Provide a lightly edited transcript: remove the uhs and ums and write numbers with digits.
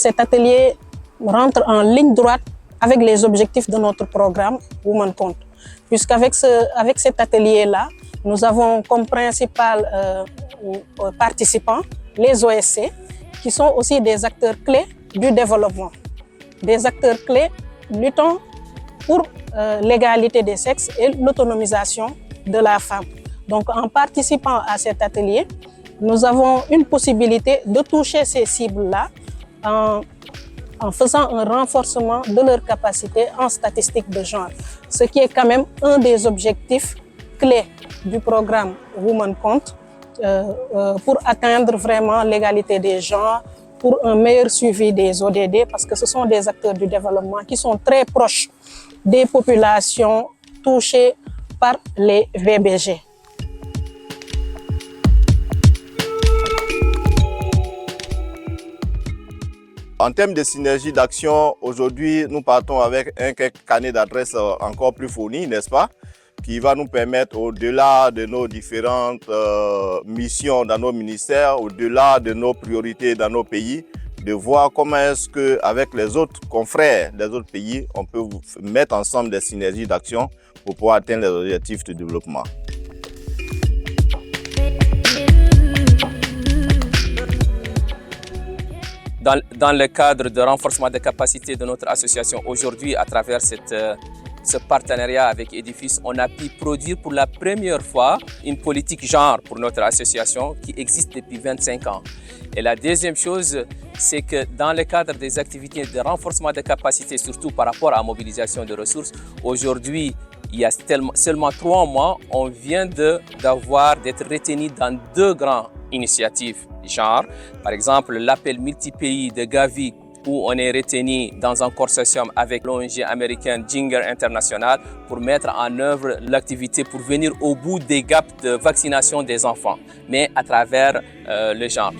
cet atelier rentre en ligne droite avec les objectifs de notre programme Women Compte. Puisqu'avec cet atelier-là, nous avons comme principal participants les OSC, qui sont aussi des acteurs clés du développement, des acteurs clés luttant pour l'égalité des sexes et l'autonomisation de la femme. Donc, en participant à cet atelier, nous avons une possibilité de toucher ces cibles-là en faisant un renforcement de leur capacité en statistiques de genre, ce qui est quand même un des objectifs clés du programme Women Compte pour atteindre vraiment l'égalité des genres, pour un meilleur suivi des ODD, parce que ce sont des acteurs du développement qui sont très proches des populations touchées par les VBG. En termes de synergie d'action, aujourd'hui, nous partons avec un carnet d'adresses encore plus fourni, n'est-ce pas? Qui va nous permettre, au-delà de nos différentes missions dans nos ministères, au-delà de nos priorités dans nos pays, de voir comment est-ce qu'avec les autres confrères des autres pays, on peut mettre ensemble des synergies d'action pour pouvoir atteindre les objectifs de développement. Dans le cadre de renforcement des capacités de notre association, aujourd'hui, à travers ce partenariat avec Edifice, on a pu produire pour la première fois une politique genre pour notre association qui existe depuis 25 ans. Et la deuxième chose, c'est que dans le cadre des activités de renforcement des capacités, surtout par rapport à la mobilisation de ressources, aujourd'hui, il y a seulement 3 mois, on vient d'être retenu dans 2 grandes initiatives genre. Par exemple, l'appel multi-pays de Gavi, où on est retenu dans un consortium avec l'ONG américaine Ginger International pour mettre en œuvre l'activité pour venir au bout des gaps de vaccination des enfants, mais à travers le genre.